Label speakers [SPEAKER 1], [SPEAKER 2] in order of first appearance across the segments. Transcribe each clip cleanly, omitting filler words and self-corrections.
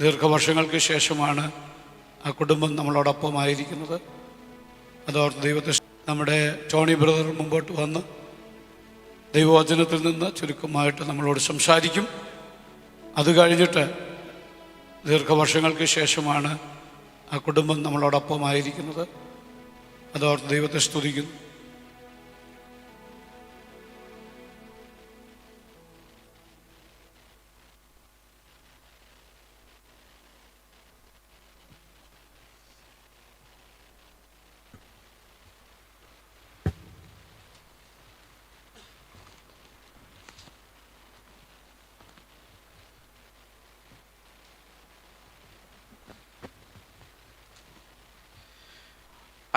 [SPEAKER 1] ദീർഘവർഷങ്ങൾക്ക് ശേഷമാണ് ആ കുടുംബം നമ്മളോടൊപ്പമായിരിക്കുന്നത്. അതോർത്ത് ദൈവത്തെ നമ്മുടെ ടോണി ബ്രദർ മുമ്പോട്ട് വന്ന് ദൈവവചനത്തിൽ നിന്ന് ചുരുക്കമായിട്ട് നമ്മളോട് സംസാരിക്കും. അത് കഴിഞ്ഞിട്ട് ദീർഘവർഷങ്ങൾക്ക് ശേഷമാണ് ആ കുടുംബം നമ്മളോടൊപ്പമായിരിക്കുന്നത്. അതോർത്ത് ദൈവത്തെ സ്തുതിക്കുന്നു.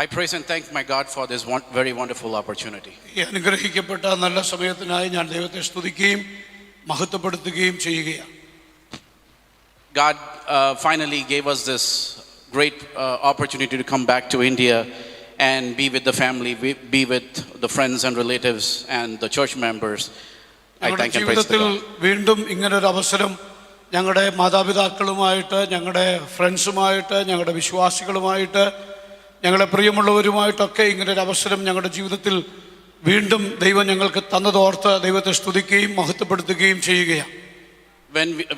[SPEAKER 2] I praise and thank my God for this very wonderful opportunity.
[SPEAKER 1] അനുഗ്രഹിക്കപ്പെട്ട നല്ല സമയത്തിനായി ഞാൻ ദൈവത്തെ സ്തുതിക്കുകയും മഹത്വപ്പെടുത്തുകയും ചെയ്യുകയാണ്.
[SPEAKER 2] God finally gave us this great opportunity to come back to India and be with the family, be with the friends and relatives and the church members. I thank and praise God.
[SPEAKER 1] വീണ്ടും ഇങ്ങനൊരു അവസരം ഞങ്ങളുടെ മാതാപിതാക്കളുമായിട്ട്, ഞങ്ങളുടെ ഫ്രണ്ട്സുമായിട്ട്, ഞങ്ങളുടെ വിശ്വാസികളുമായിട്ട്, ഞങ്ങളുടെ പ്രിയമുള്ളവരുമായിട്ടൊക്കെ ഇങ്ങനൊരു അവസരം ഞങ്ങളുടെ ജീവിതത്തിൽ വീണ്ടും ദൈവം ഞങ്ങൾക്ക് തന്നതോർത്ത് ദൈവത്തെ സ്തുതിക്കുകയും മഹത്വപ്പെടുത്തുകയും ചെയ്യുകയാണ്.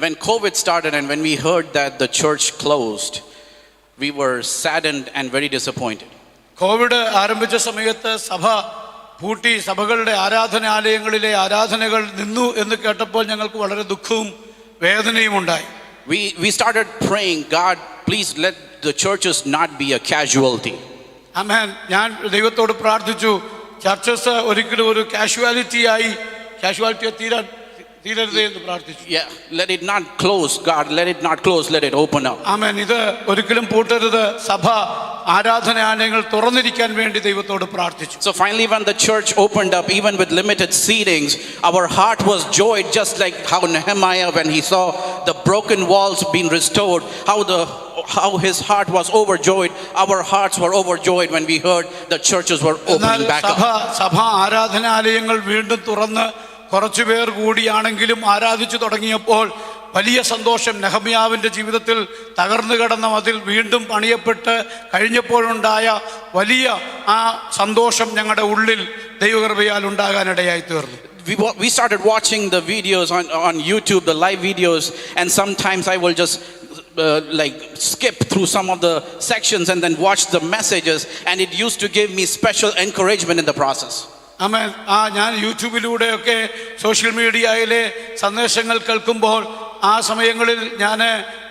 [SPEAKER 2] When COVID started and when we heard that the church closed, we were saddened and very disappointed.
[SPEAKER 1] Covid ആരംഭിച്ച സമയത്ത് സഭ പൂട്ടി, സഭകളുടെ ആരാധനാലയങ്ങളിലെ ആരാധനകൾ നിന്നു എന്ന് കേട്ടപ്പോൾ ഞങ്ങൾക്ക് വളരെ ദുഃഖവും വേദനയും ഉണ്ടായി.
[SPEAKER 2] We started praying, God, please let the churches not be a casualty.
[SPEAKER 1] ആമേൻ. ഞാൻ ദൈവത്തോട് പ്രാർത്ഥിച്ചു, ചർച്ചസ് ഒരിക്കലും ഒരു കാഷ്വാലിറ്റി തീരരുതേ എന്ന് പ്രാർത്ഥിച്ചു.
[SPEAKER 2] Yeah, let it not close, God, let it not close, let it open up.
[SPEAKER 1] ആമേൻ. ഇത് ഒരിക്കലും പൂട്ടരുത്, സഭ ആരാധനാലയങ്ങൾ തുറന്നിരിക്കാൻ വേണ്ടി ദൈവത്തോട് പ്രാർത്ഥിച്ചു.
[SPEAKER 2] So finally when the church opened up, even with limited seatings, our heart was joyed, just like how Nehemiah, when he saw the broken walls being restored, how his heart was overjoyed. Our hearts were overjoyed when we heard the churches were opening back up.
[SPEAKER 1] സഭ ആരാധനാലയങ്ങൾ വീണ്ടും തുറന്ന് കുറച്ചുപേർ കൂടിയാണെങ്കിലും ആരാധിച്ചു തുടങ്ങിയപ്പോൾ വലിയ സന്തോഷം. നെഹമ്യാവിൻ്റെ ജീവിതത്തിൽ തകർന്നു കിടന്ന മതിൽ വീണ്ടും പണിയപ്പെട്ട് കഴിഞ്ഞപ്പോഴുണ്ടായ വലിയ ആ സന്തോഷം ഞങ്ങളുടെ ഉള്ളിൽ ദൈവകൃപയാൽ ഉണ്ടാകാനിടയായി തീർന്നു.
[SPEAKER 2] We started watching the videos on YouTube, the live videos, and sometimes I will just skip through some of the sections and then watch the messages, and it used to give me special encouragement in the process.
[SPEAKER 1] ആമേൻ. ഞാൻ യൂട്യൂബിലൂടെയൊക്കെ social മീഡിയയിലെ സന്ദേശങ്ങൾ കേൾക്കുമ്പോൾ ആ സമയങ്ങളിൽ ഞാൻ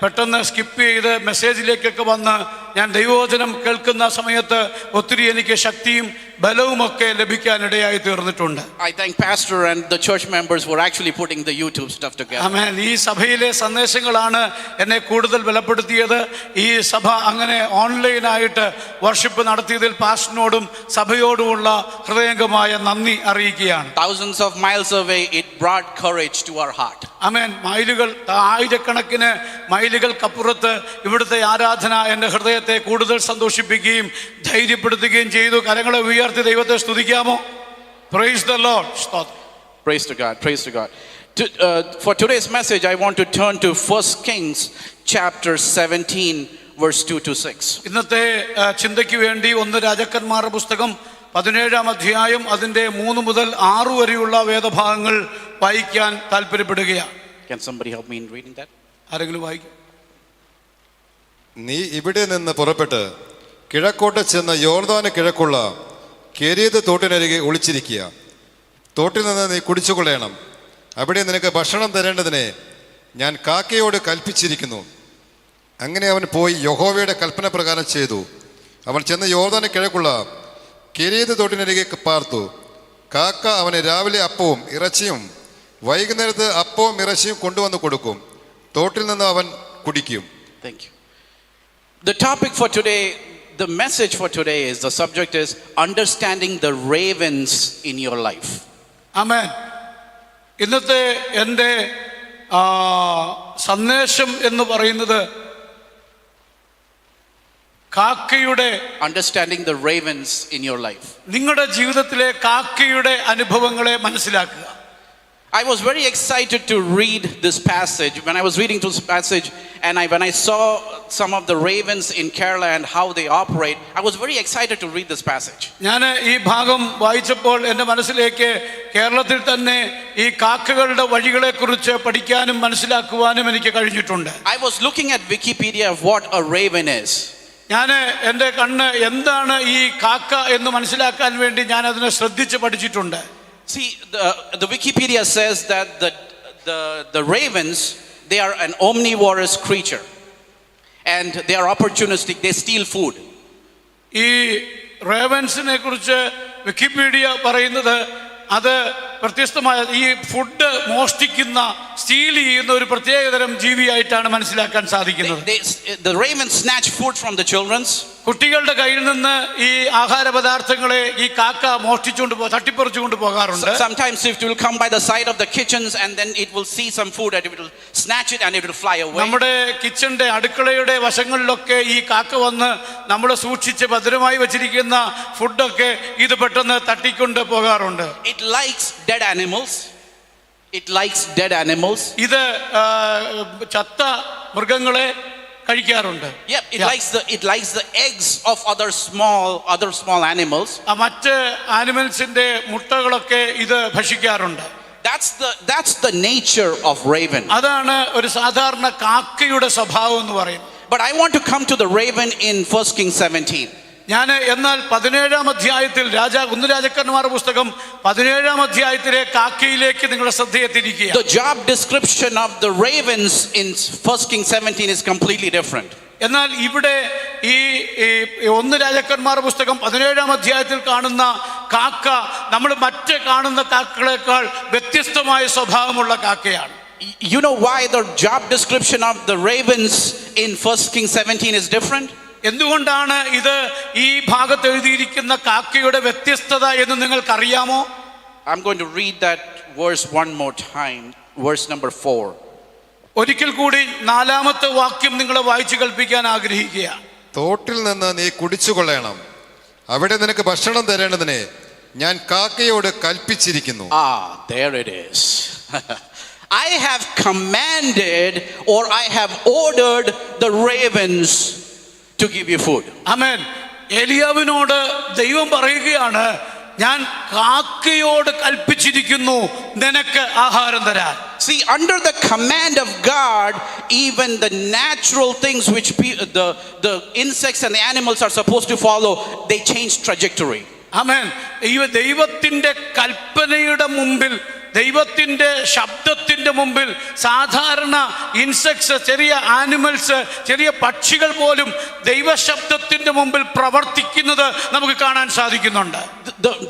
[SPEAKER 1] പെട്ടെന്ന് skip ചെയ്ത് മെസ്സേജിലേക്കൊക്കെ വന്ന് ഞാൻ ദൈവവചനം കേൾക്കുന്ന സമയത്ത് ഒത്തിരി എനിക്ക് ശക്തിയും ബലവുമൊക്കെ ലഭിക്കാനിടയായി തീർന്നിട്ടുണ്ട്.
[SPEAKER 2] I thank pastor and the church members for actually putting the YouTube stuff together.
[SPEAKER 1] ആമേൻ. ഈ സഭയിലെ സന്ദേശങ്ങളാണ് എന്നെ കൂടുതൽ ബലപ്പെടുത്തിയത്. ഈ സഭ അങ്ങനെ ഓൺലൈനായിട്ട് വർഷിപ്പ് നടത്തിയതിൽ പാസ്റ്ററിനോടും സഭയോടുമുള്ള ഹൃദയംഗമായ നന്ദി അറിയിക്കുകയാണ്.
[SPEAKER 2] Thousands of miles away, it brought courage to our heart.
[SPEAKER 1] ആമേൻ. ആയിരക്കണക്കിന് മൈലുകൾക്കപ്പുറത്ത് ഇവിടുത്തെ ആരാധന എൻ്റെ ഹൃദയത്തെ കൂടുതൽ സന്തോഷിപ്പിക്കുകയും ധൈര്യപ്പെടുത്തുകയും ചെയ്തു. കരങ്ങളെ ഉയർത്തി ദൈവത്തെ സ്തുതിക്കാമോ? Praise the Lord.
[SPEAKER 2] Praise to God. Praise to God. For today's message, I want to turn to 1 Kings chapter 17 verse 2 to 6.
[SPEAKER 1] ഇന്നത്തെ ചിന്തയ്ക്ക് വേണ്ടി 1 രാജാക്കന്മാരുടെ പുസ്തകം 17-ാം അധ്യായം അതിൻ്റെ 3 മുതൽ 6 വരെയുള്ള വേദഭാഗങ്ങൾ വായിക്കാൻ താല്പര്യപ്പെടുകയാണ്.
[SPEAKER 2] Can somebody help me in reading that?
[SPEAKER 1] ആരെങ്കിലും വായിക്കും?
[SPEAKER 3] നീ ഇവിടെ നിന്ന് പുറപ്പെട്ട് കിഴക്കോട്ട് ചെന്ന് യോർദാന് കിഴക്കുള്ള കെരീത് തോട്ടിനരികെ ഒളിച്ചിരിക്കുക. തോട്ടിൽ നിന്ന് നീ കുടിച്ചുകൊള്ളണം. അവിടെ നിനക്ക് ഭക്ഷണം തരേണ്ടതിനെ ഞാൻ കാക്കയോട് കൽപ്പിച്ചിരിക്കുന്നു. അങ്ങനെ അവൻ പോയി യഹോവയുടെ കൽപ്പന പ്രകാരം ചെയ്തു. അവൻ ചെന്ന് യോർദാന് കിഴക്കുള്ള കെരീത് തോട്ടിനരികെ പാർത്തു. കാക്ക അവന് രാവിലെ അപ്പവും ഇറച്ചിയും വൈകുന്നേരത്ത് അപ്പവും ഇറച്ചിയും കൊണ്ടുവന്ന് കൊടുക്കും. തോട്ടിൽ നിന്ന് അവൻ കുടിക്കും.
[SPEAKER 2] Thank you. The topic for today, the message for today is, the subject is understanding the ravens in your life.
[SPEAKER 1] Amen. ഇന്നത്തെ എൻ്റെ സന്ദേശം എന്ന് പറയുന്നത് കാക്കയുടെ
[SPEAKER 2] understanding the ravens in your life.
[SPEAKER 1] നിങ്ങളുടെ ജീവിതത്തിലെ കാക്കയുടെ അനുഭവങ്ങളെ മനസ്സിലാക്കുക.
[SPEAKER 2] I was very excited to read this passage. When I was reading this passage and when I saw some of the ravens in Kerala and how they operate, I was very excited to read this passage.
[SPEAKER 1] ഞാൻ ഈ ഭാഗം വായിച്ചപ്പോൾ എൻ്റെ മനസ്സിലേക്ക് കേരളത്തിൽ തന്നെ ഈ കാക്കകളുടെ വഴികളെക്കുറിച്ച് പഠിക്കാനും മനസ്സിലാക്കുവാനും എനിക്ക് കഴിഞ്ഞിട്ടുണ്ട്.
[SPEAKER 2] I was looking at Wikipedia of what a raven is.
[SPEAKER 1] ഞാൻ എൻ്റെ കണ്ണ് എന്താണ് ഈ കാക്ക എന്ന് മനസ്സിലാക്കാൻ വേണ്ടി ഞാൻ അതിനെ ശ്രദ്ധിച്ച് പഠിച്ചിട്ടുണ്ട്.
[SPEAKER 2] See, the Wikipedia says that the ravens, they are an omnivorous creature and they are opportunistic. They steal food.
[SPEAKER 1] ഈ റേവൻസിനെ കുറിച്ച് വിക്കിപീഡിയ പറയുന്നത് അത് വ്യത്യസ്തമായ ഈ ഫുഡ് മോഷ്ടിക്കുന്ന സ്റ്റീൽ ചെയ്യുന്ന ഒരു പ്രത്യേകതരം ജീവിയായിട്ടാണ് മനസ്സിലാക്കാൻ സാധിക്കുന്നത്.
[SPEAKER 2] The ravens snatch food from the children's.
[SPEAKER 1] കുട്ടികളുടെ കയ്യിൽ നിന്ന് ഈ ആഹാര പദാർത്ഥങ്ങളെ ഈ കാക്ക മോഷ്ടിച്ചുകൊണ്ട് തട്ടിപ്പറിച്ചുകൊണ്ട് പോകാറുണ്ട്.
[SPEAKER 2] Sometimes it will come by the side of the kitchens and then it will see some food and it will snatch it and it will fly away.
[SPEAKER 1] നമ്മുടെ കിച്ചന്റെ അടുക്കളയുടെ വശങ്ങളിലൊക്കെ ഈ കാക്ക വന്ന് നമ്മൾ സൂക്ഷിച്ച് ഭദ്രമായി വെച്ചിരിക്കുന്ന ഫുഡൊക്കെ ഇത് പെട്ടെന്ന് തട്ടിക്കൊണ്ട് പോകാറുണ്ട്.
[SPEAKER 2] It likes dead animals. It likes dead animals.
[SPEAKER 1] ഇത് ചത്ത മൃഗങ്ങളെ കഴിക്കാറുണ്ട്.
[SPEAKER 2] It likes the eggs of other small animals.
[SPEAKER 1] മറ്റ് ആനിമൽസിന്റെ മുട്ടകളൊക്കെ ഇത് ഭക്ഷിക്കാറുണ്ട്.
[SPEAKER 2] That's the nature of raven.
[SPEAKER 1] അതാണ് ഒരു സാധാരണ കാക്കയുടെ സ്വഭാവം എന്ന് പറയുന്നത്.
[SPEAKER 2] But I want to come to the raven in 1 Kings 17.
[SPEAKER 1] ഞാൻ എന്നാൽ 17-ാം അധ്യായത്തിൽ രാജാക്കന്മാരുടെ പുസ്തകം 17-ാം അധ്യായത്തിലെ കാക്കയിലേക്ക് നിങ്ങളുടെ ശ്രദ്ധയെ തിരിക്കുക.
[SPEAKER 2] The job description of the ravens in 1 Kings 17 is completely different.
[SPEAKER 1] എന്നാൽ ഇവിടെ ഈ 1 രാജാക്കന്മാരുടെ പുസ്തകം 17-ാം അധ്യായത്തിൽ കാണുന്ന കാക്ക നമ്മൾ മറ്റ് കാണുന്ന കാക്കകളെക്കാൾ വ്യത്യസ്തമായ സ്വഭാവമുള്ള കാക്കയാണ്.
[SPEAKER 2] You know why the job description of the ravens in 1 Kings 17 is different?
[SPEAKER 1] എന്തുകൊണ്ടാണ് ഇത് ഈ ഭാഗത്ത് എഴുതിയിരിക്കുന്ന കാക്കയുടെ വ്യത്യസ്തത എന്ന് നിങ്ങൾക്കറിയാമോ?
[SPEAKER 2] I'm going to read that verse one more time, verse number 4.
[SPEAKER 1] ഒരിക്കൽ കൂടി 4-ാമത്തെ വാക്യം നിങ്ങളെ വായിച്ചു കേൾപ്പിക്കാൻ ആഗ്രഹിക്കുകയാണ്.
[SPEAKER 3] തോട്ടിൽ നിന്ന് നീ കുടിച്ചുകൊള്ളണം, അവിടെ നിനക്ക് ഭക്ഷണം തരേണ്ടതിനെ ഞാൻ കാക്കയോട് കൽപ്പിച്ചിരിക്കുന്നു.
[SPEAKER 2] There it is. I have commanded or I have ordered the ravens to give you food.
[SPEAKER 1] ആമേൻ. ഏലിയാവിനോട് ദൈവം പറയുകയാണ്, ഞാൻ കാക്കയോട് കൽപ്പിച്ചിരിക്കുന്നു നിനക്ക് ആഹാരം തരാൻ.
[SPEAKER 2] See, under the command of God, even the natural things which the insects and the animals are supposed to follow, they change trajectory.
[SPEAKER 1] ആമേൻ. ദൈവത്തിന്റെ കൽപ്പനയുടെ മുമ്പിൽ, ദൈവത്തിന്റെ ശബ്ദത്തിന്റെ മുമ്പിൽ സാധാരണ ഇൻസെക്ട്സ്, ചെറിയ ആനിമൽസ്, ചെറിയ പക്ഷികൾ പോലും ദൈവശബ്ദത്തിന്റെ മുമ്പിൽ പ്രവർത്തിക്കുന്നത് നമുക്ക് കാണാൻ സാധിക്കുന്നുണ്ട്.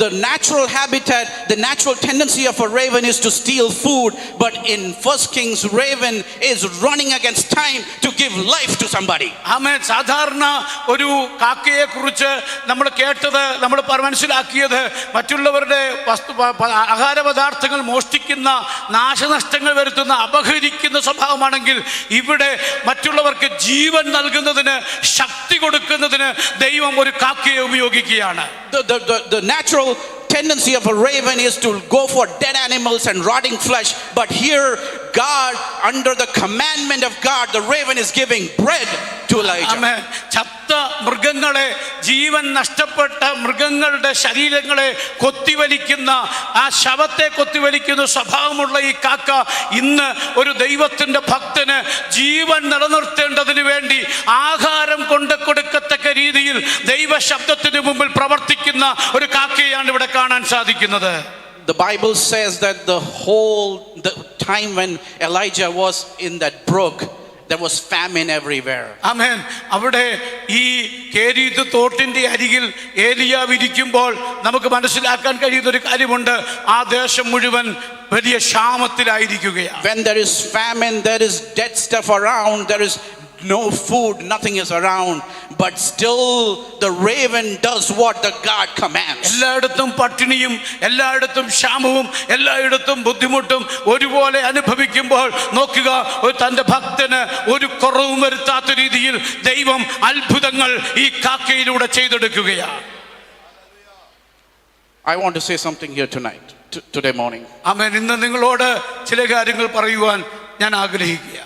[SPEAKER 2] The natural habitat, the natural tendency of a raven is to steal food, but in 1 Kings, raven is running against time to give life to somebody.
[SPEAKER 1] ആമേൻ. സാധാരണ ഒരു കാക്കയെ കുറിച്ച് നമ്മൾ കേട്ടത്, നമ്മൾ മനസ്സിലാക്കിയത് മറ്റുള്ളവരുടെ ആഹാര പദാർത്ഥങ്ങൾ മോഷ്ടിക്കുന്ന, നാശനഷ്ടങ്ങൾ വരുത്തുന്ന, അപഹരിക്കുന്ന സ്വഭാവമാണെങ്കിൽ ഇവിടെ മറ്റുള്ളവർക്ക് ജീവൻ നൽകുന്നതിന്, ശക്തി കൊടുക്കുന്നതിന് ദൈവം ഒരു കാക്കയെ ഉപയോഗിക്കുകയാണ്.
[SPEAKER 2] The natural tendency of a raven is to go for dead animals and rotting flesh, but here God, under the commandment of God, the raven is giving bread to Elijah.
[SPEAKER 1] Amen. ചത്ത മൃഗങ്ങളെ, ജീവൻ നഷ്ടപ്പെട്ട മൃഗങ്ങളുടെ ശരീരങ്ങളെ കൊത്തിവലിക്കുന്ന, ആ ശവത്തെ കൊത്തിവലിക്കുന്ന സ്വഭാവമുള്ള ഈ കാക്ക ഇന്ന് ഒരു ദൈവത്തിന്റെ ഭക്തന് ജീവൻ നിലനിർത്തേണ്ടതിന് വേണ്ടി ആഹാരം കൊണ്ട് കൊടുക്കത്തക്ക രീതിയിൽ ദൈവശബ്ദത്തിന് മുമ്പിൽ പ്രവർത്തിക്കുന്ന ഒരു കാക്കയാണ് ഇവിടെ കാണാൻ സാധിക്കുന്നത്.
[SPEAKER 2] The Bible says that the time when Elijah was in that brook, there was famine everywhere.
[SPEAKER 1] ആമേൻ. അവിടെ ഈ കേരീത്ത് തോട്ടിന്റെ അരികിൽ ഏലിയാവ് ഇരിക്കുമ്പോൾ നമുക്ക് മനസ്സിലാക്കാൻ കഴിയുന്ന ഒരു കാര്യമുണ്ട്, ആ ദേശം മുഴുവൻ വലിയ ക്ഷാമത്തിലായിരിക്കുകയാണ്.
[SPEAKER 2] When there is famine, there is dead stuff around, there is no food, nothing is around, but still the raven does what the God commands.
[SPEAKER 1] എല്ലായിടത്തും പട്ടിണിയും, എല്ലായിടത്തും ക്ഷാമവും, എല്ലായിടത്തും ബുദ്ധിമുട്ടും ഒരുപോലെ അനുഭവിക്കുമ്പോൾ നോക്കുക, തന്റെ ഭക്തന് ഒരു കുറവും വരുത്താത്ത രീതിയിൽ ദൈവം അത്ഭുതങ്ങൾ ഈ കാക്കയിലൂടെ ചെയ്തെടുക്കുകയാണ്.
[SPEAKER 2] I want to say something here tonight. today morning.
[SPEAKER 1] ആമേൻ. ഇന്ന് നിങ്ങളോട് ചില കാര്യങ്ങൾ പറയുവാൻ ഞാൻ ആഗ്രഹിക്കുക.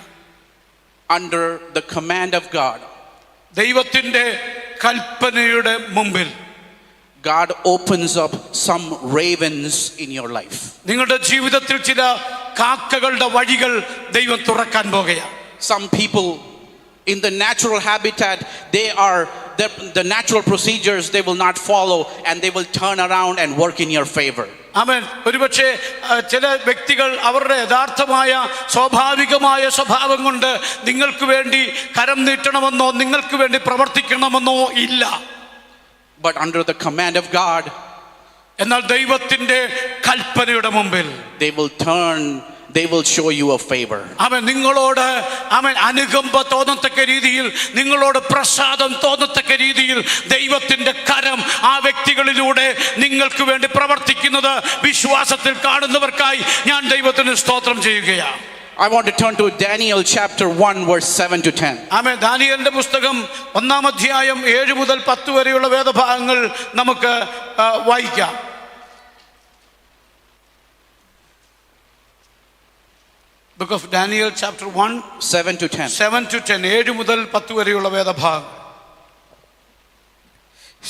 [SPEAKER 2] Under the command of God,
[SPEAKER 1] ദൈവത്തിന്റെ കൽപ്പനയുടെ മുമ്പിൽ
[SPEAKER 2] God opens up some ravens in your life.
[SPEAKER 1] നിങ്ങളുടെ ജീവിതത്തിൽ ചില കാക്കകളുടെ വഴികൾ ദൈവം തുറക്കാൻ പോകുകയാണ്.
[SPEAKER 2] Some people in the natural habitat, they are the natural procedures they will not follow, and they will turn around and work in your favor.
[SPEAKER 1] ആമേൻ. ഒരുപക്ഷെ ചില വ്യക്തികൾ അവരുടെ യഥാർത്ഥമായ സ്വാഭാവികമായ സ്വഭാവം കൊണ്ട് നിങ്ങൾക്ക് വേണ്ടി കരം നീട്ടണമെന്നോ നിങ്ങൾക്ക് വേണ്ടി പ്രവർത്തിക്കണമെന്നോ ഇല്ല.
[SPEAKER 2] But under the command of God,
[SPEAKER 1] എന്നാൽ ദൈവത്തിന്റെ കൽപ്പനയുടെ മുമ്പിൽ
[SPEAKER 2] they will show you a favor.
[SPEAKER 1] അവൻ നിങ്ങളോട് അവൻ അനുകമ്പ തോന്നത്തക്ക രീതിയിൽ, നിങ്ങളോട് പ്രസാദം തോന്നത്തക്ക രീതിയിൽ ദൈവത്തിന്റെ കരം ആ വ്യക്തികളിലൂടെ നിങ്ങൾക്ക് വേണ്ടി പ്രവർത്തിക്കുന്നത് വിശ്വാസത്തിൽ കാണുന്നവർക്കായി ഞാൻ ദൈവത്തിന് സ്തോത്രം ചെയ്യുകയാണ്.
[SPEAKER 2] I want to turn to Daniel chapter 1 verse 7 to 10.
[SPEAKER 1] ആമേൻ. ദാനിയേലിന്റെ പുസ്തകം 1-ാം അധ്യായം 7 മുതൽ 10 വരെയുള്ള വേദഭാഗങ്ങൾ നമുക്ക് വായിക്കാം. Book of Daniel chapter 1
[SPEAKER 2] 7 to 10.
[SPEAKER 1] 7 to 10, 7 മുതൽ 10 വരെയുള്ള വേദഭാഗം.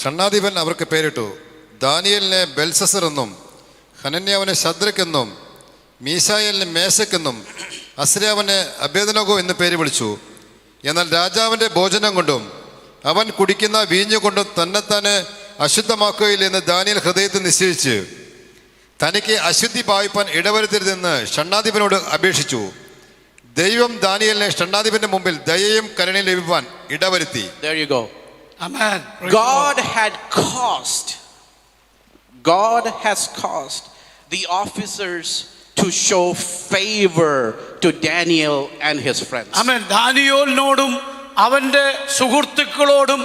[SPEAKER 3] ഷണ്ണാധിപൻ അവർക്ക് പേരിട്ടു. ദാനിയേലിനെ ബെൽസസർ എന്നും ഹനന്യാവിനെ ശദ്രക് എന്നും മീശായേലിനെ മേശക് എന്നും അസ്രാവിനെ അബേദ്നെഗോ എന്ന് പേര് വിളിച്ചു. എന്നാൽ രാജാവിൻ്റെ ഭോജനം കൊണ്ടും അവൻ കുടിക്കുന്ന വീഞ്ഞു കൊണ്ടും തന്നെത്താനെ അശുദ്ധമാക്കുകയില്ലെന്ന് ദാനിയേൽ ഹൃദയത്തിൽ നിശ്ചയിച്ച് തനിക്ക് അശുദ്ധി ഭാവിപ്പാൻ ഇടവരുത്തരുതെന്ന് ഷണ്ണാധിപനോട് അപേക്ഷിച്ചു. ദൈവം ദാനിയേലിനെ ഷണ്ണാധിപന്റെ മുമ്പിൽ ദയയും കരുണയും ലഭിപ്പാൻ ഇടവരുത്തി.
[SPEAKER 2] There you go.
[SPEAKER 1] Amen.
[SPEAKER 2] God has caused the officers to show favor to Daniel and his friends.
[SPEAKER 1] ആമേൻ. ദാനിയേലിനോടും അവന്റെ സുഹൃത്തുക്കളോടും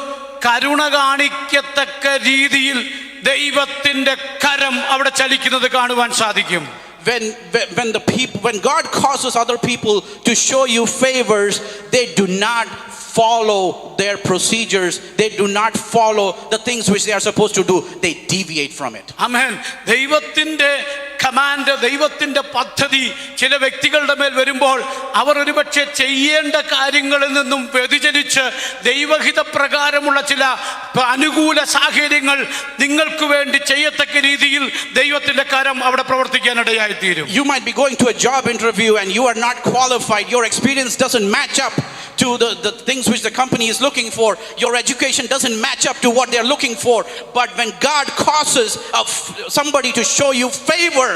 [SPEAKER 1] കരുണ കാണിക്കത്തക്ക രീതിയിൽ ദൈവത്തിന്റെ കരം അവിടെ ചലിക്കുന്നത് കാണുവാൻ സാധിക്കും.
[SPEAKER 2] When God causes other people to show you favors, they do not follow their procedures, they do not follow the things which they are supposed to do, they deviate from it.
[SPEAKER 1] ആമേൻ. ദൈവത്തിന്റെ command, ദൈവത്തിന്റെ പദ്ധതി ചില വ്യക്തികളുടെ മേൽ വരുമ്പോൾ അവർ ഒരുപക്ഷെ ചെയ്യേണ്ട കാര്യങ്ങളിൽ നിന്നും വ്യതിചലിച്ച് ദൈവഹിത പ്രകാരമുള്ള ചില അനുകൂല സാഹചര്യങ്ങൾ നിങ്ങൾക്ക് വേണ്ടി ചെയ്യത്തക്ക രീതിയിൽ ദൈവത്തിന്റെ കരം അവിടെ പ്രവർത്തിക്കാനിടയായി തീരും.
[SPEAKER 2] You might be going to a job interview and you are not qualified, your experience doesn't match up to the things which the company is looking for, your education doesn't match up to what they're looking for, but when God causes somebody to show you favor,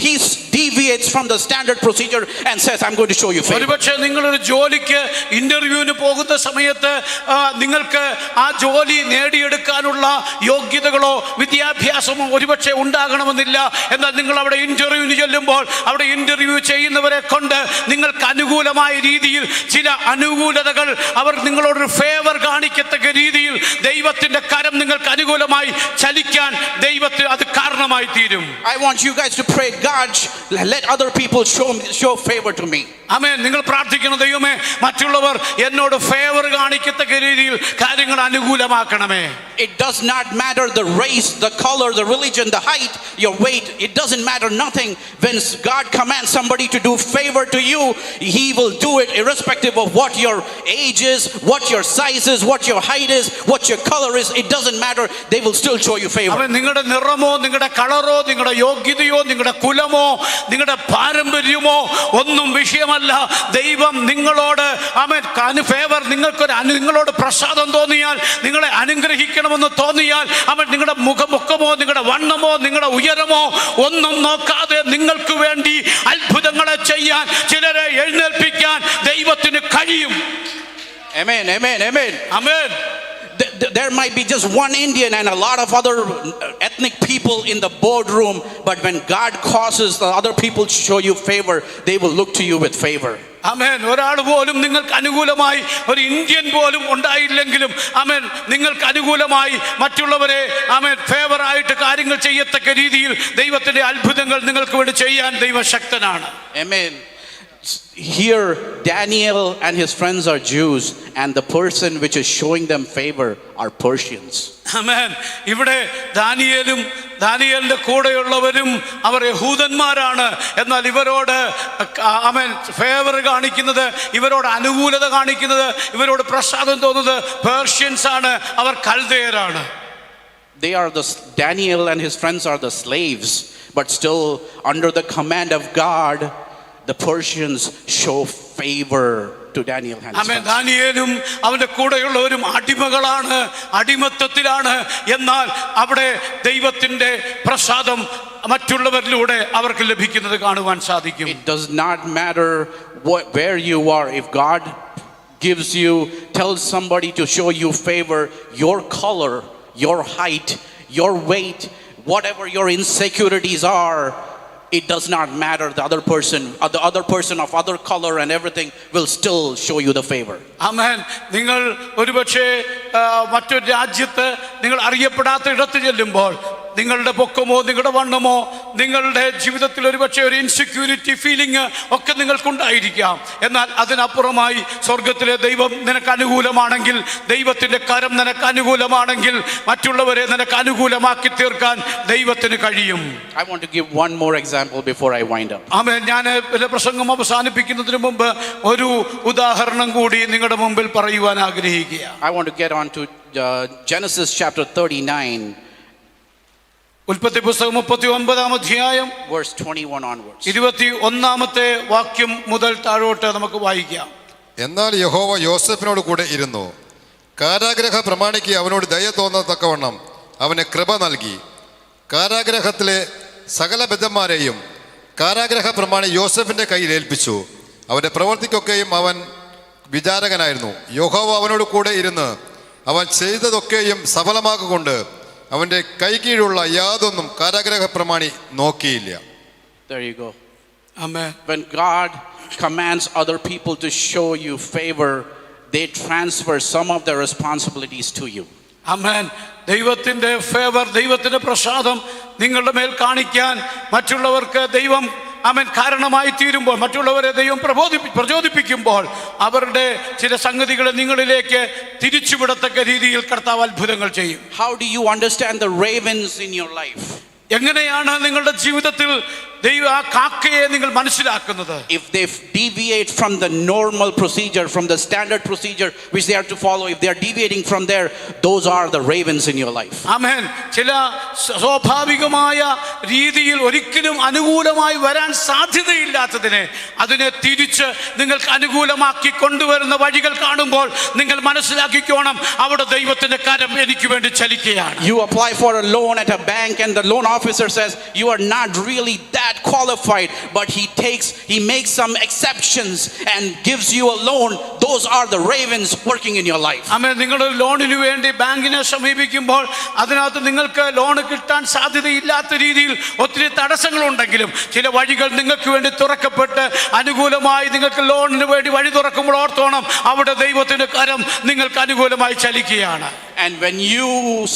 [SPEAKER 2] he deviates from the standard procedure and says, I'm going to show you favor.
[SPEAKER 1] ഒരുപക്ഷെ നിങ്ങളൊരു ജോലിക്ക് ഇന്റർവ്യൂവിന് പോകുന്ന സമയത്ത് നിങ്ങൾക്ക് ആ ജോലി നേടിയെടുക്കാനുള്ള യോഗ്യതകളോ വിദ്യാഭ്യാസമോ ഒരുപക്ഷെ ഉണ്ടാകണമെന്നില്ല. എന്നാൽ നിങ്ങൾ അവിടെ ഇന്റർവ്യൂവിന് ചെല്ലുമ്പോൾ അവിടെ ഇന്റർവ്യൂ ചെയ്യുന്നവരെ കൊണ്ട് നിങ്ങൾക്ക് അനുകൂലമായ രീതിയിൽ ചില അനുകൂലതകൾ അവർ നിങ്ങളോടൊരു ഫേവർ കാണിക്കത്തക്ക രീതിയിൽ ദൈവത്തിന്റെ കരം നിങ്ങൾക്ക് അനുകൂലമായി ചലിക്കാൻ ദൈവത്തിന് അത് കാരണമായി തീരും.
[SPEAKER 2] I want you guys to pray, God, let other people show favor to me.
[SPEAKER 1] ആമേൻ. നിങ്ങൾ പ്രാർത്ഥിക്കണം, ദൈവമേ മറ്റുള്ളവർ എന്നോട് ഫേവർ കാണിക്കത്തക്ക രീതിയിൽ കാര്യങ്ങൾ അനുകൂലമാക്കണമേ.
[SPEAKER 2] It does not matter the race, the color, the religion, the height, your weight. It doesn't matter nothing. When God commands somebody to do favor to you, he will do it irrespective of what your age is, what your size is, what your height is, what your color is. It doesn't matter. They will still show you favor.
[SPEAKER 1] ആമേൻ. നിങ്ങളുടെ നിറമോ നിങ്ങളുടെ കളറോ നിങ്ങളുടെ യോഗ്യതയോ നിങ്ങളുടെ കുലമോ നിങ്ങളുടെ പാരമ്പര്യമോ ഒന്നും വിഷയമല്ല. ദൈവം നിങ്ങളോട് ആമേൻ ഫേവർ നിങ്ങളോട് പ്രസാദം തോന്നിയാൽ, നിങ്ങളെ അനുഗ്രഹിക്കണമെന്ന് തോന്നിയാൽ, ആമേൻ നിങ്ങളുടെ മുഖമോ നിങ്ങളുടെ വണ്ണമോ നിങ്ങളുടെ ഉയരമോ ഒന്നും നോക്കാതെ നിങ്ങൾക്ക് വേണ്ടി അത്ഭുതങ്ങളെ ചെയ്യാൻ, ചിലരെ എഴുന്നേൽപ്പിക്കാൻ ദൈവത്തിന് കഴിയും.
[SPEAKER 2] Amen, amen, amen.
[SPEAKER 1] Amen.
[SPEAKER 2] There might be just one Indian and a lot of other ethnic people in the boardroom, but when God causes the other people to show you favor, they will look to you with favor.
[SPEAKER 1] ആമേൻ. ഒരാൾ പോലും നിങ്ങൾക്ക് അനുകൂലമായി, ഒരു Indian പോലും ഉണ്ടായില്ലെങ്കിലും ആമേൻ നിങ്ങൾക്ക് അനുകൂലമായി മറ്റുള്ളവരെ ആമേൻ favour ആയിട്ട് കാര്യങ്ങൾ ചെയ്യത്തക്ക രീതിയിൽ ദൈവത്തിന്റെ അത്ഭുതങ്ങൾ നിങ്ങൾക്ക് വേണ്ടി ചെയ്യാൻ ദൈവം ശക്തനാണ്.
[SPEAKER 2] Amen. Here Daniel and his friends are Jews, and the person which is showing them favor are Persians.
[SPEAKER 1] ആമേൻ. ഇവിടെ ദാനിയേലും ദാനിയേലിന്റെ കൂടെയുള്ളവരും അവർ യഹൂദന്മാരാണ്. എന്നാൽ ഇവരോട് ഫേവർ കാണിക്കുന്നത്, ഇവരോട് അനുകൂലത കാണിക്കുന്നത്, ഇവരോട് പ്രസാദം തോന്നുന്നത് പേർഷ്യൻസ് ആണ്, അവർ കൽദയരാണ്.
[SPEAKER 2] They are Daniel and his friends are the slaves, but still under the command of God, the Persians show favor to Daniel and his friends.
[SPEAKER 1] ദാനിയേലും അവന്റെ കൂടെയുള്ളവരും അടിമകളാണ്, അടിമത്തത്തിലാണ്. എന്നാൽ അവിടെ ദൈവത്തിന്റെ പ്രസാദം മറ്റുള്ളവരിലൂടെ അവർക്ക് ലഭിക്കുന്നത് കാണുവാൻ സാധിക്കും.
[SPEAKER 2] It does not matter where you are. If God gives you, tells somebody to show you favor, your color, your height, your weight, whatever your insecurities are, it does not matter. The other person of other color and everything will still show you the favor.
[SPEAKER 1] ആമേൻ. നിങ്ങൾ ഒരുപക്ഷെ മറ്റൊരു രാജ്യത്ത് നിങ്ങൾ അറിയപ്പെടാത്ത ഇടത്ത് ചെല്ലുമ്പോൾ നിങ്ങളുടെ പൊക്കമോ നിങ്ങളുടെ വണ്ണമോ നിങ്ങളുടെ ജീവിതത്തിൽ ഒരുപക്ഷെ ഒരു ഇൻസെക്യൂരിറ്റി ഫീലിംഗ് ഒക്കെ നിങ്ങൾക്കുണ്ടായിരിക്കാം. എന്നാൽ അതിനപ്പുറമായി സ്വർഗത്തിലെ ദൈവം നിനക്ക് അനുകൂലമാണെങ്കിൽ, ദൈവത്തിന്റെ കരം നിനക്ക് അനുകൂലമാണെങ്കിൽ മറ്റുള്ളവരെ നിനക്ക് അനുകൂലമാക്കി തീർക്കാൻ ദൈവത്തിന് കഴിയും.
[SPEAKER 2] I want to give one more example before I wind up.
[SPEAKER 1] ആമേൻ. ഞാൻ പ്രസംഗം അവസാനിപ്പിക്കുന്നതിന് മുമ്പ് ഒരു ഉദാഹരണം കൂടി നിങ്ങളുടെ മുമ്പിൽ പറയുവാൻ ആഗ്രഹിക്കുക.
[SPEAKER 2] I want to get on to Genesis chapter 39.
[SPEAKER 1] ഉൽപ്പത്തി പുസ്തകം 39 അധ്യായം
[SPEAKER 2] verse 21 onwards.
[SPEAKER 1] 21 വാക്യം മുതൽ താഴോട്ട് നമുക്ക് വായിക്കാം.
[SPEAKER 3] എന്നാൽ യഹോവ യോസേഫിനോട് കൂടെ ഇരുന്നു, കാരാഗ്രഹ പ്രമാണിക്ക് അവനോട് ദയ തോന്നത്തക്കവണ്ണം അവന് കൃപ നൽകി. കാരാഗ്രഹത്തിലെ സകല ബദ്ധന്മാരെയും കാരാഗ്രഹ പ്രമാണി യോസേഫിന്റെ കയ്യിൽ ഏൽപ്പിച്ചു. അവന്റെ പ്രവൃത്തിക്കൊക്കെയും അവൻ വിചാരകനായിരുന്നു. യഹോവ അവനോട് കൂടെ ഇരുന്ന് അവൻ ചെയ്തതൊക്കെയും സഫലമാക്കുകൊണ്ട് അവന്റെ കൈകീഴുള്ള യാതൊന്നും കാരാഗ്രഹ പ്രമാണി നോക്കിയില്ല.
[SPEAKER 2] There you go.
[SPEAKER 1] Amen.
[SPEAKER 2] When God commands other people to show you favor, they transfer some of their responsibilities to you.
[SPEAKER 1] Amen. ദൈവത്തിന്റെ ഫേവർ, ദൈവത്തിന്റെ പ്രസാദം നിങ്ങളുടെ മേൽ കാണിക്കാൻ മറ്റുള്ളവർക്ക് ദൈവം കാരണമായി തീരുമ്പോൾ, മറ്റുള്ളവരെ ദൈവം പ്രചോദിപ്പിക്കുമ്പോൾ അവരുടെ ചില സംഗതികളെ നിങ്ങളിലേക്ക് തിരിച്ചുവിടത്തക്ക രീതിയിൽ കർത്താവ് അത്ഭുതങ്ങൾ ചെയ്യും.
[SPEAKER 2] How do you understand the ravens in your life?
[SPEAKER 1] എങ്ങനെയാണ് നിങ്ങളുടെ ജീവിതത്തിൽ ദൈവം ആ കാക്കയെ നിങ്ങൾ മനസ്സിലാക്കുന്നത്?
[SPEAKER 2] If they deviate from the normal procedure, from the standard procedure which they are to follow, if they are deviating from there, those are the ravens in your life.
[SPEAKER 1] ആമേൻ. ചില സ്വാഭാവികമായ രീതിയിൽ ഒരിക്കലും അനുകൂലമായി വരാൻ സാധ്യതയില്ലാത്തതിനെ അതിനെ തിരിച്ച് നിങ്ങൾക്ക് അനുകൂലമാക്കി കൊണ്ടുവരുന്ന വഴികൾ കാണുമ്പോൾ നിങ്ങൾ മനസ്സിലാക്കിക്കോണം, അവിടെ ദൈവത്തിന്റെ കരം എനിക്ക് വേണ്ടി ചലിക്കുകയാണ്.
[SPEAKER 2] You apply for a loan at a bank and the loan officer says you are not really that qualified, but he makes some exceptions and gives you a loan. Those are the ravens working in your life.
[SPEAKER 1] ആമേൻ. നിങ്ങൾ ഒരു ലോണിന് വേണ്ടി ബാങ്കിനെ സമീപിക്കുമ്പോൾ അതിനകത്ത് നിങ്ങൾക്ക് loan കിട്ടാൻ സാധ്യതയില്ലാത്ത രീതിയിൽ ഒത്തിരി തടസ്സങ്ങളുണ്ടെങ്കിലും ചില വഴികൾ നിങ്ങൾക്ക് വേണ്ടി തുറക്കപ്പെട്ട് അനുകൂലമായി നിങ്ങൾക്ക് ലോണിന് വേണ്ടി വഴി തുറക്കുമ്പോൾ ഓർത്തോണം, അവിടെ ദൈവത്തിന്റെ കരം നിങ്ങൾക്ക് അനുകൂലമായി ചലിക്കുകയാണ്.
[SPEAKER 2] And when you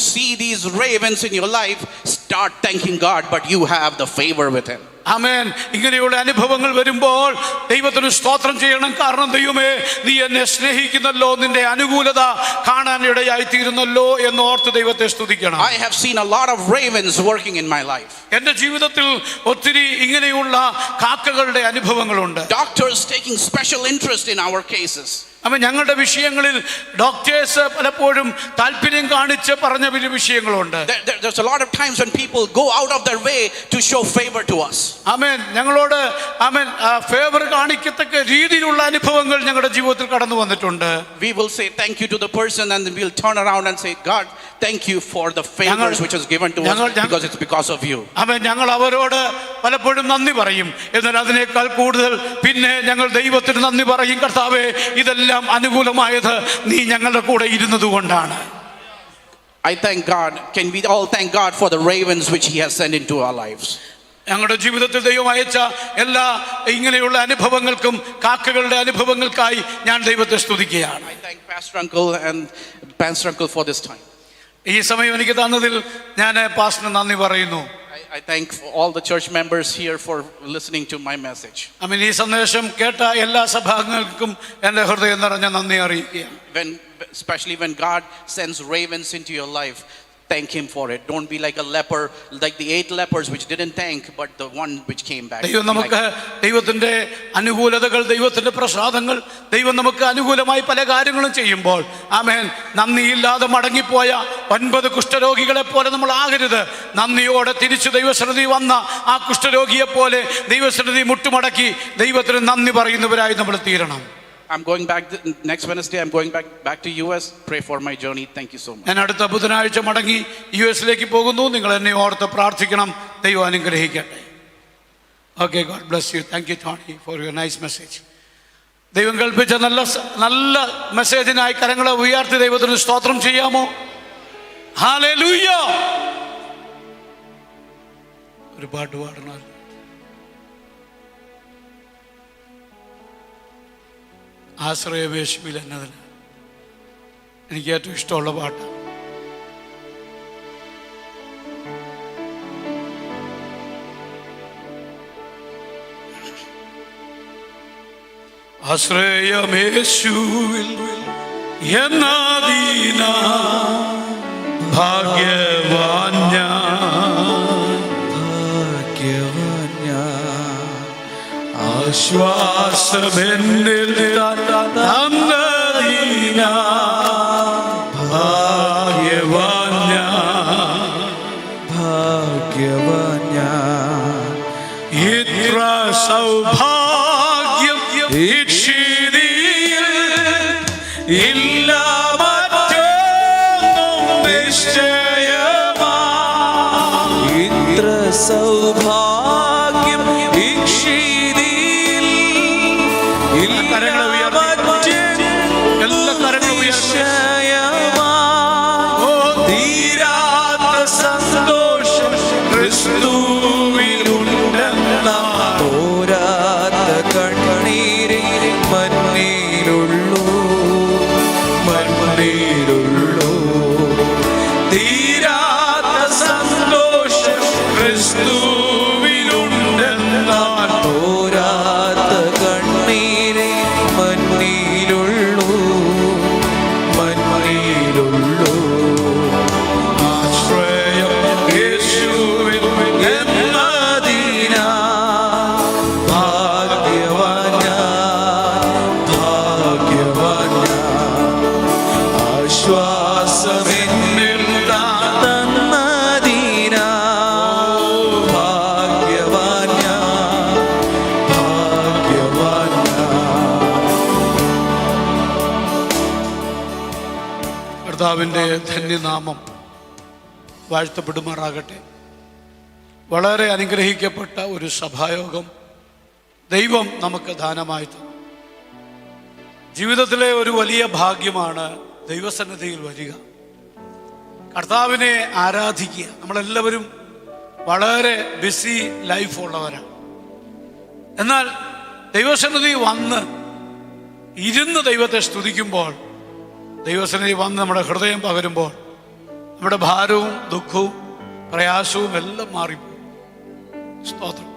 [SPEAKER 2] see these ravens in your life, start thanking God, but you have the favor with him.
[SPEAKER 1] ആമേൻ. ഇങ്ങനെയുള്ള അനുഭവങ്ങൾ വരുമ്പോൾ ദൈവത്തിന് സ്തോത്രം ചെയ്യണം. കാരണം ദൈവമേ, നീ എന്നെ സ്നേഹിക്കുന്നല്ലോ, നിന്റെ അനുകൂലത കാണാൻ ഇടയായി തീരുന്നല്ലോ എന്ന് ഓർത്ത് ദൈവത്തെ സ്തുതിക്കണം.
[SPEAKER 2] I have seen a lot of ravens working in my life.
[SPEAKER 1] എന്റെ ജീവിതത്തിൽ ഒത്തിരി ഇങ്ങനെയുള്ള കാക്കകളുടെ അനുഭവങ്ങളുണ്ട്.
[SPEAKER 2] Doctors taking special interest in our cases.
[SPEAKER 1] അപ്പം ഞങ്ങളുടെ വിഷയങ്ങളിൽ ഡോക്ടേഴ്സ് പലപ്പോഴും താല്പര്യം കാണിച്ച് പറഞ്ഞ വലിയ വിഷയങ്ങളുണ്ട്.
[SPEAKER 2] There's a lot of times when people go out of their way to show favor to us.
[SPEAKER 1] ആമേൻ. ഞങ്ങളോട് ആമേൻ ഫേവർ കാണിക്കത്തക്ക രീതിയിലുള്ള അനുഭവങ്ങൾ ഞങ്ങളുടെ ജീവിതത്തിൽ കടന്നു വന്നിട്ടുണ്ട്.
[SPEAKER 2] We will say thank you to the person and then we'll turn around and say, God, thank you for the favors which is given to us because it's because of you.
[SPEAKER 1] ആമേൻ. ഞങ്ങൾ അവരോട് പലപ്പോഴും നന്ദി പറയും. എന്നാൽ അതിനേക്കാൾ കൂടുതൽ പിന്നെ ഞങ്ങൾ ദൈവത്തിന് നന്ദി പറയും. കർത്താവേ, ഇതെല്ലാം അനുകൂലമായത് നീ ഞങ്ങളുടെ കൂടെ ഇരുന്നത് കൊണ്ടാണ്.
[SPEAKER 2] I thank God. Can we all thank God for the ravens which he has sent into our lives?
[SPEAKER 1] ഞങ്ങളുടെ ജീവിതത്തിൽ ദൈവം അയച്ച എല്ലാ ഇങ്ങനെയുള്ള അനുഭവങ്ങൾക്കും കാക്കകളുടെ അനുഭവങ്ങൾക്കായി ഞാൻ ദൈവത്തെ സ്തുതിക്കുകയാണ്.
[SPEAKER 2] I thank Pastor Uncle for this time.
[SPEAKER 1] ഈ സമയം എനിക്ക് തന്നതിൽ ഞാൻ പാസ്റ്ററിന് നന്ദി പറയുന്നു.
[SPEAKER 2] I thank all the church members here for listening to my message.
[SPEAKER 1] ആമേൻ. ഈ സന്ദേശം കേട്ട എല്ലാ സഭാംഗങ്ങൾക്കും എൻ്റെ ഹൃദയം നിറഞ്ഞ നന്ദി അറിയിക്കുകയാണ്.
[SPEAKER 2] Especially when God sends ravens into your life, thank him for it. Don't be like a leper, like the 8 lepers which didn't thank, but the one which came back.
[SPEAKER 1] ദൈവം നമുക്ക് ദൈവത്തിന്റെ അനുകൂലതകൾ, ദൈവത്തിന്റെ പ്രസാദങ്ങൾ, ദൈവം നമുക്ക് അനുകൂലമായി പല കാര്യങ്ങളും ചെയ്യുമ്പോൾ ആമേൻ, നന്ദിയില്ലാതെ മടങ്ങിപ്പോയ 9 കുഷ്ഠരോഗികളെ പോലെ നമ്മൾ ആകരുത്. നന്ദിയോടെ തിരിച്ചു ദൈവസന്നിധി വന്ന ആ കുഷ്ഠരോഗിയെ പോലെ ദൈവസന്നിധി മുട്ടുമടക്കി ദൈവത്തിന് നന്ദി പറയുന്നവരായി നമ്മൾ തീരണം.
[SPEAKER 2] I'm going back next Wednesday. I'm going back to US. Pray for my journey. Thank you so much.
[SPEAKER 1] ഞാൻ അടുത്ത ബുധനാഴ്ച മടങ്ങി US-ലേക്ക് പോകുന്നു. നിങ്ങൾ എന്നെ ഓർത്ത് പ്രാർത്ഥിക്കണം. ദൈവം അനുഗ്രഹിക്കട്ടെ. Okay, God bless you. Thank you Tony for your nice message. ദൈവം കൽപ്പിച്ച നല്ല മെസ്സേജിനായി കരങ്ങളെ ഉയർത്തി ദൈവത്തിന് സ്തോത്രം ചെയ്യാമോ? ഹല്ലേലൂയ. ഒരു പാട്ട് പാടണം. ആശ്രയമേശുവിൽ എന്നതിന് എനിക്ക് ഏറ്റവും ഇഷ്ടമുള്ള പാട്ട്. ആശ്രയമേശുവിൽ എന്നതിന ഭാഗ്യവാൻ ആശ്വാസമെന്നിൽ തന്നതിന ഭാഗ്യവാൻ ഇത്ര സൗഭാഗ്യം ഇക്ഷിതിയിൽ ഇല്ല മറ്റൊന്നും നിശ്ചയമാ.
[SPEAKER 4] ഇത്ര സൗഭാഗ്യം
[SPEAKER 1] തീരാത്ത സന്തോഷം ക്രിസ്തുവിലുണ്ടെന്ന
[SPEAKER 4] പോരാത്ത കണ്ണീരെ മണ്ണിലുള്ളൂ
[SPEAKER 1] തീരാത്ത സന്തോഷം ക്രിസ്തുവിലുണ്ടെന്ന
[SPEAKER 4] പോരാത്ത കണ്ണീരെ മണ്ണിലുള്ളൂ.
[SPEAKER 1] ആശ്രയം യേശുവിൽ എന്നതിന
[SPEAKER 4] ഭാഗ്യവാൻ ആശ്വാസമെന്നിൽ തന്നതിന ഭാഗ്യവാൻ
[SPEAKER 1] കർത്താവിൻ്റെ ധന്യനാമം വാഴ്ത്തപ്പെടുമാറാകട്ടെ. വളരെ അനുഗ്രഹിക്കപ്പെട്ട ഒരു സഭായോഗം ദൈവം നമുക്ക് ദാനമായി തന്നു. ജീവിതത്തിലെ ഒരു വലിയ ഭാഗ്യമാണ് ദൈവസന്നിധിയിൽ വരിക, കർത്താവിനെ ആരാധിക്കുക. നമ്മളെല്ലാവരും വളരെ ബിസി ലൈഫുള്ളവരാണ്. എന്നാൽ ദൈവസന്നിധി വന്ന് ഇരുന്ന് ദൈവത്തെ സ്തുതിക്കുമ്പോൾ, ദൈവസന്നിധി വന്ന് നമ്മുടെ ഹൃദയം പകരുമ്പോൾ നമ്മുടെ ഭാരവും ദുഃഖവും പ്രയാസവും എല്ലാം മാറിപ്പോകും. സ്തോത്രം.